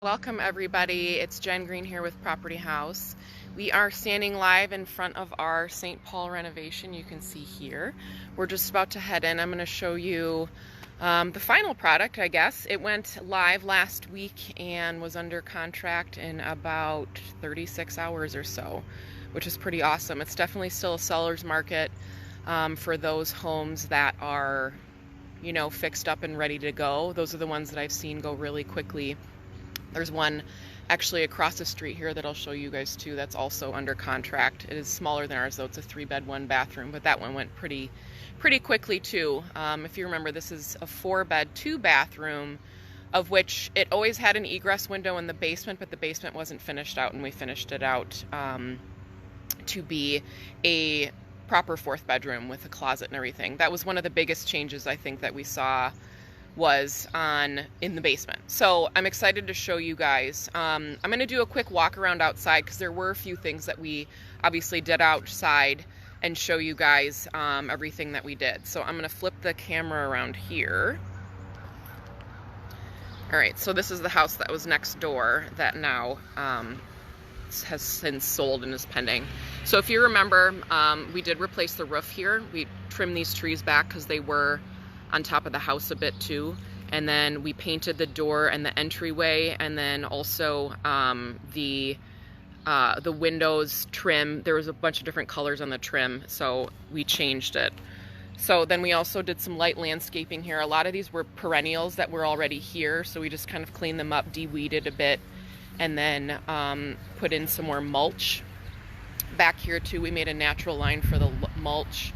Welcome everybody, it's Jen Green here with Property House. We are standing live in front of our St. Paul renovation you can see here. We're just about to head in. I'm going to show you the final product, I guess. It went live last week and was under contract in about 36 hours or so, which is pretty awesome. It's definitely still a seller's market for those homes that are, fixed up and ready to go. Those are the ones that I've seen go really quickly. There's one actually across the street here that I'll show you guys too that's also under contract. It is smaller than ours though. It's a 3-bed, 1-bathroom, but that one went pretty quickly too. If you remember, this is a 4-bed, 2-bathroom, of which it always had an egress window in the basement, but the basement wasn't finished out, and we finished it out to be a proper 4th bedroom with a closet and everything. That was one of the biggest changes I think that we saw was in the basement. So I'm excited to show you guys. I'm going to do a quick walk around outside because there were a few things that we obviously did outside and show you guys everything that we did. So I'm going to flip the camera around here. All right, so this is the house that was next door that now has since sold and is pending. So if you remember, we did replace the roof here. We trimmed these trees back because they were on top of the house a bit too, and then we painted the door and the entryway, and then also the windows trim. There was a bunch of different colors on the trim, so we changed it. So then we also did some light landscaping here. A lot of these were perennials that were already here, so we just kind of cleaned them up, de-weeded a bit, and then put in some more mulch. Back here too, we made a natural line for the mulch.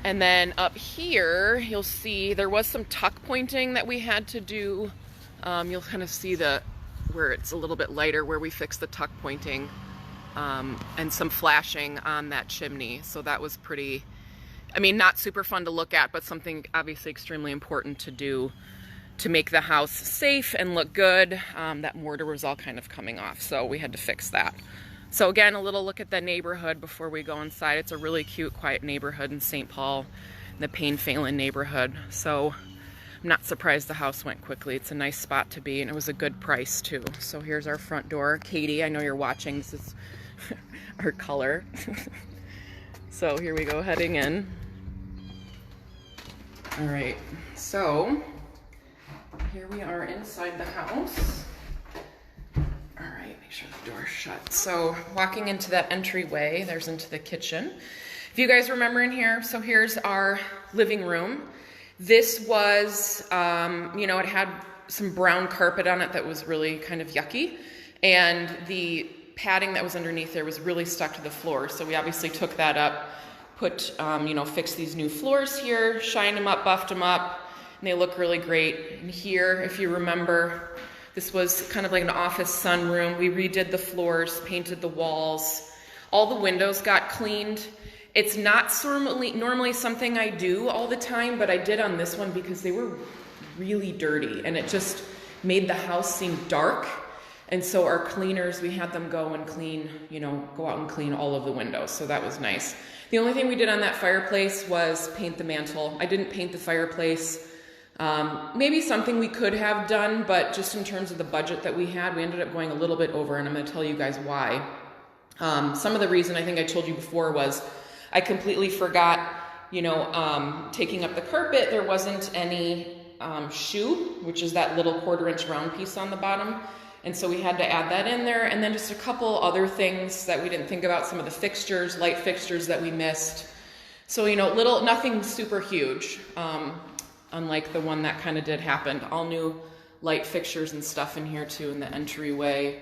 And then up here, you'll see there was some tuck pointing that we had to do. You'll kind of see where it's a little bit lighter, where we fixed the tuck pointing, and some flashing on that chimney. So that was pretty, not super fun to look at, but something obviously extremely important to do to make the house safe and look good. That mortar was all kind of coming off, so we had to fix that. So again, a little look at the neighborhood before we go inside. It's a really cute, quiet neighborhood in St. Paul, the Payne-Phelan neighborhood. So I'm not surprised the house went quickly. It's a nice spot to be, and it was a good price too. So here's our front door. Katie, I know you're watching. This is our color. So here we go, heading in. All right, so here we are inside the house. All right, make sure the door's shut. So walking into that entryway, there's into the kitchen. If you guys remember in here, so here's our living room. This was, it had some brown carpet on it that was really kind of yucky. And the padding that was underneath there was really stuck to the floor. So we obviously took that up, fixed these new floors here, shined them up, buffed them up, and they look really great. And here, if you remember, this was kind of like an office sunroom. We redid the floors, painted the walls. All the windows got cleaned. It's not normally something I do all the time, but I did on this one because they were really dirty and it just made the house seem dark. And so our cleaners, we had them go and clean, go out and clean all of the windows. So that was nice. The only thing we did on that fireplace was paint the mantle. I didn't paint the fireplace. Maybe something we could have done, but just in terms of the budget that we had, we ended up going a little bit over, and I'm going to tell you guys why. Some of the reason I think I told you before was I completely forgot, taking up the carpet. There wasn't any shoe, which is that little 1/4-inch round piece on the bottom. And so we had to add that in there. And then just a couple other things that we didn't think about, some of the fixtures, light fixtures that we missed. So, nothing super huge. Unlike the one that kind of did happen. All new light fixtures and stuff in here too, in the entryway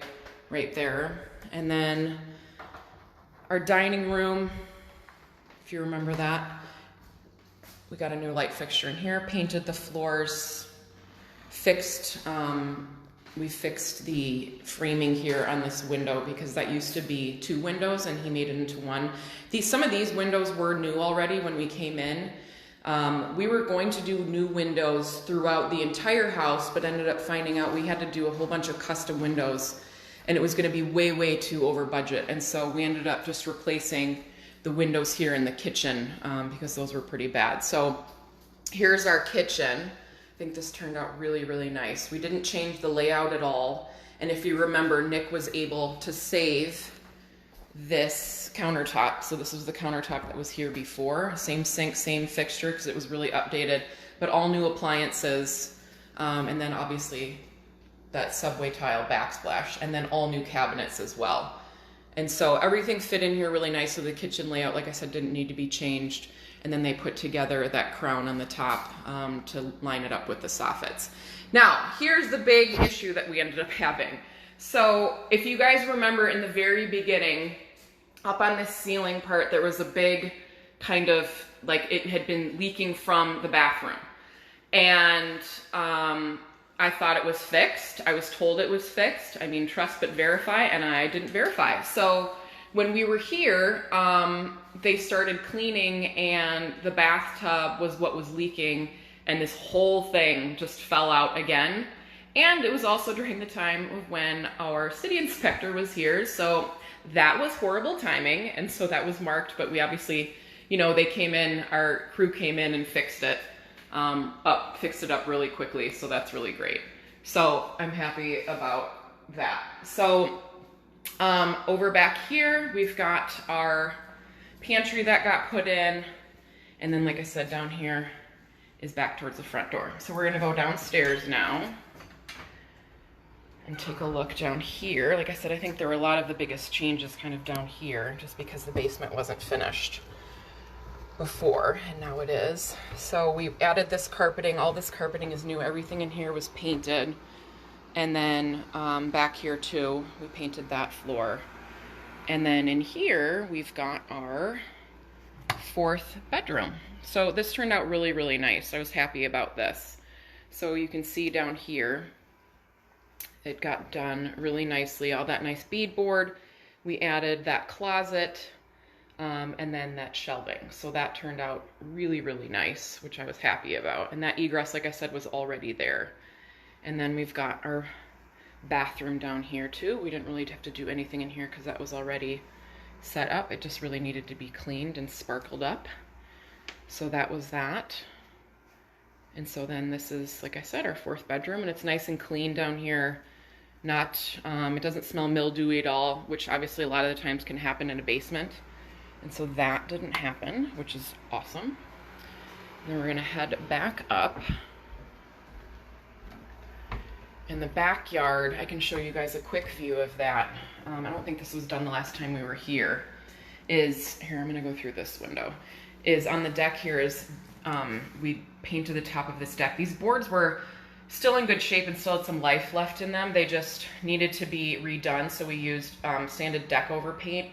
right there. And then our dining room, if you remember that, we got a new light fixture in here, painted the floors, we fixed the framing here on this window because that used to be 2 windows and he made it into 1. Some of these windows were new already when we came in. We were going to do new windows throughout the entire house, but ended up finding out we had to do a whole bunch of custom windows and it was going to be way, way too over budget. And so we ended up just replacing the windows here in the kitchen because those were pretty bad. So here's our kitchen. think this turned out really, really nice. We didn't change the layout at all. And if you remember, Nick was able to save this countertop. So this was the countertop that was here before. Same sink, same fixture, because it was really updated, but all new appliances. And then obviously that subway tile backsplash, and then all new cabinets as well. And so everything fit in here really nice. So the kitchen layout, like I said, didn't need to be changed. And then they put together that crown on the top to line it up with the soffits. Now, here's the big issue that we ended up having. So if you guys remember in the very beginning, up on this ceiling part, there was a big kind of, like it had been leaking from the bathroom. And I thought it was fixed. I was told it was fixed. I mean, trust but verify, and I didn't verify. So when we were here, they started cleaning and the bathtub was what was leaking, and this whole thing just fell out again. And it was also during the time of when our city inspector was here, so that was horrible timing, and so that was marked, but we obviously, you know, they came in, our crew came in and fixed it up really quickly, so that's really great. So I'm happy about that. So over back here, we've got our pantry that got put in, and then like I said, down here is back towards the front door. So we're gonna go downstairs now and take a look down here. Like I said, I think there were a lot of the biggest changes kind of down here, just because the basement wasn't finished before, and now it is. So we added this carpeting. All this carpeting is new. Everything in here was painted. And then back here too, we painted that floor. And then in here, we've got our 4th bedroom. So this turned out really, really nice. I was happy about this. So you can see down here, it got done really nicely. All that nice beadboard. We added that closet, and then that shelving. So that turned out really, really nice, which I was happy about. And that egress, like I said, was already there. And then we've got our bathroom down here too. We didn't really have to do anything in here because that was already set up. It just really needed to be cleaned and sparkled up. So that was that. And so then this is, like I said, our 4th bedroom, and it's nice and clean down here. Not, it doesn't smell mildewy at all, which obviously a lot of the times can happen in a basement. And so that didn't happen, which is awesome. Then we're gonna head back up. In the backyard, I can show you guys a quick view of that. I don't think this was done the last time we were here. Here, I'm gonna go through this window. Is on the deck here is, we painted the top of this deck. These boards were still in good shape and still had some life left in them. They just needed to be redone, so we used sanded deck over paint.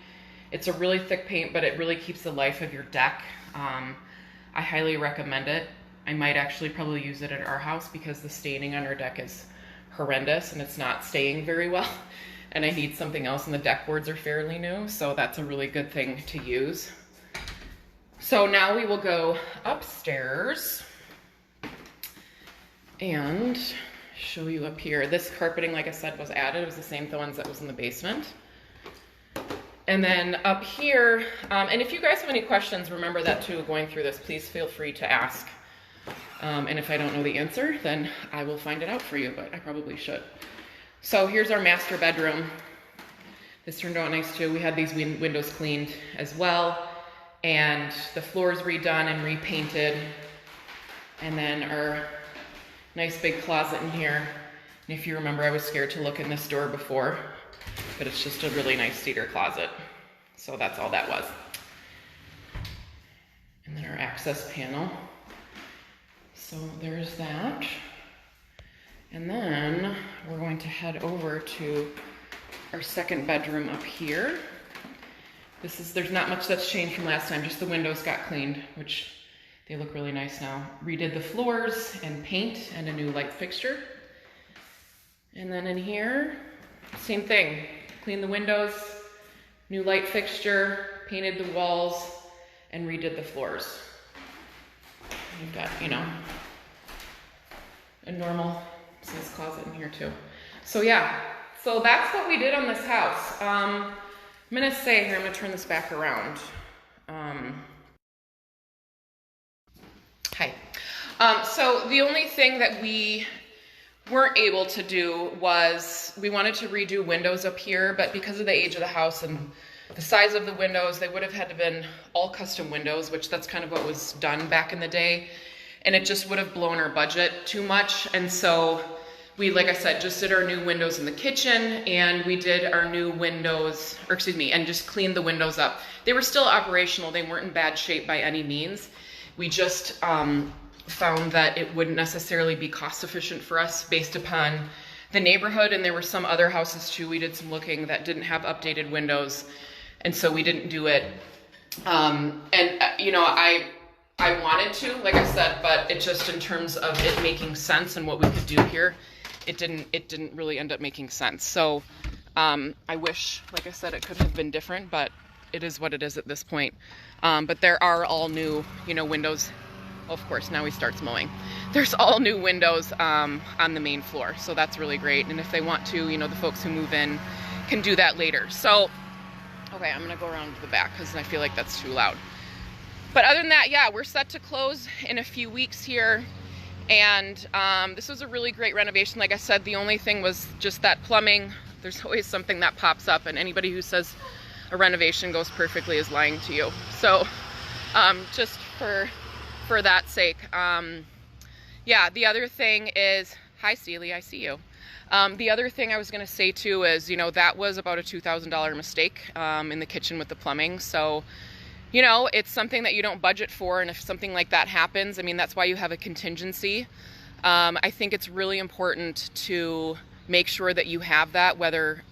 It's a really thick paint, but it really keeps the life of your deck. I highly recommend it. I might actually probably use it at our house because the staining on our deck is horrendous and it's not staying very well. And I need something else, and the deck boards are fairly new, so that's a really good thing to use. So now we will go upstairs and show you up here. This carpeting, like I said, was added. It was the same ones that was in the basement. And then up here, and if you guys have any questions, remember that too, going through this, please feel free to ask. And if I don't know the answer, then I will find it out for you, but I probably should. So here's our master bedroom. This turned out nice too. We had these windows cleaned as well, and the floors redone and repainted. And then our nice big closet in here. And if you remember, I was scared to look in this door before, but it's just a really nice cedar closet. So that's all that was. And then our access panel. So there's that. And then we're going to head over to our 2nd bedroom up here. There's not much that's changed from last time, just the windows got cleaned, which they look really nice now. Redid the floors and paint and a new light fixture. And then in here, same thing. Cleaned the windows, new light fixture, painted the walls, and redid the floors. You've got, you know, a normal size closet in here too. So yeah, so that's what we did on this house. I'm gonna say here, I'm gonna turn this back around. Hi. So the only thing that we weren't able to do was we wanted to redo windows up here, but because of the age of the house and the size of the windows, they would have had to been all custom windows, which that's kind of what was done back in the day. And it just would have blown our budget too much. And so we, like I said, just did our new windows in the kitchen, and we did our new windows, or excuse me, and just cleaned the windows up. They were still operational. They weren't in bad shape by any means. We just found that it wouldn't necessarily be cost efficient for us based upon the neighborhood, and there were some other houses too. We did some looking that didn't have updated windows, and so we didn't do it. You know, I wanted to, like I said, but it just, in terms of it making sense and what we could do here, it didn't really end up making sense. So I wish, like I said, it could have been different, but it is what it is at this point. But there are all new, you know, windows. Of course, now he starts mowing. There's all new windows on the main floor, so that's really great. And if they want to, you know, the folks who move in can do that later. So, okay, I'm gonna go around to the back because I feel like that's too loud. But other than that, yeah, we're set to close in a few weeks here. And this was a really great renovation. Like I said, the only thing was just that plumbing. There's always something that pops up, and anybody who says a renovation goes perfectly is lying to you. So just for that sake. Yeah, the other thing is, hi Steely, I see you. The other thing I was gonna say too is, you know, that was about a $2,000 mistake in the kitchen with the plumbing. So, you know, it's something that you don't budget for, and if something like that happens, I mean, that's why you have a contingency. I think it's really important to make sure that you have that, whether,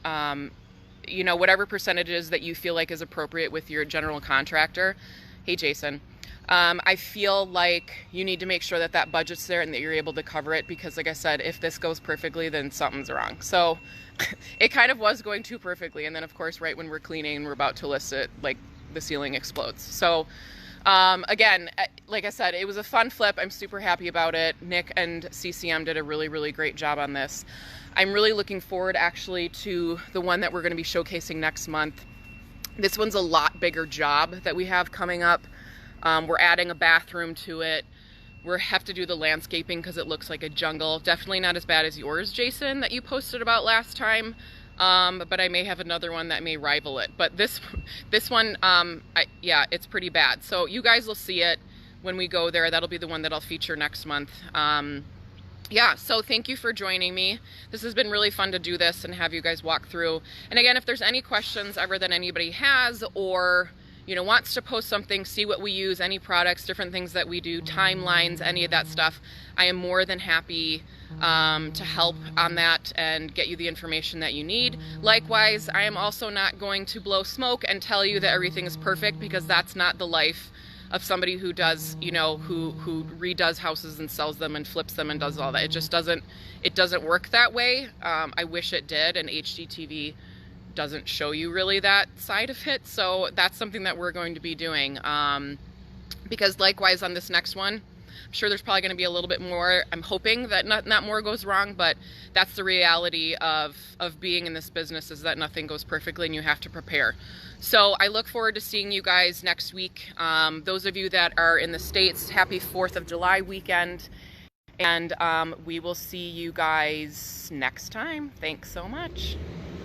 you know, whatever percentages that you feel like is appropriate with your general contractor. Hey, Jason. I feel like you need to make sure that that budget's there and that you're able to cover it, because like I said, if this goes perfectly, then something's wrong. So it kind of was going too perfectly. And then of course, right when we're cleaning and we're about to list it, like the ceiling explodes. So again, like I said, it was a fun flip. I'm super happy about it. Nick and CCM did a really, really great job on this. I'm really looking forward actually to the one that we're going to be showcasing next month. This one's a lot bigger job that we have coming up. We're adding a bathroom to it. We have to do the landscaping because it looks like a jungle. Definitely not as bad as yours, Jason, that you posted about last time. But I may have another one that may rival it. But this one, yeah, it's pretty bad. So you guys will see it when we go there. That'll be the one that I'll feature next month. Yeah, so thank you for joining me. This has been really fun to do this and have you guys walk through. And again, if there's any questions ever that anybody has, or you know, wants to post something, see what we use, any products, different things that we do, timelines, any of that stuff, I am more than happy to help on that and get you the information that you need. Likewise, I am also not going to blow smoke and tell you that everything is perfect, because that's not the life of somebody who does, you know, who redoes houses and sells them and flips them and does all that. It just doesn't work that way. I wish it did, and HGTV doesn't show you really that side of it. So that's something that we're going to be doing. Because likewise on this next one, I'm sure there's probably going to be a little bit more. I'm hoping that not more goes wrong, but that's the reality of being in this business, is that nothing goes perfectly and you have to prepare. So I look forward to seeing you guys next week. Those of you that are in the States, happy 4th of July weekend. And we will see you guys next time. Thanks so much.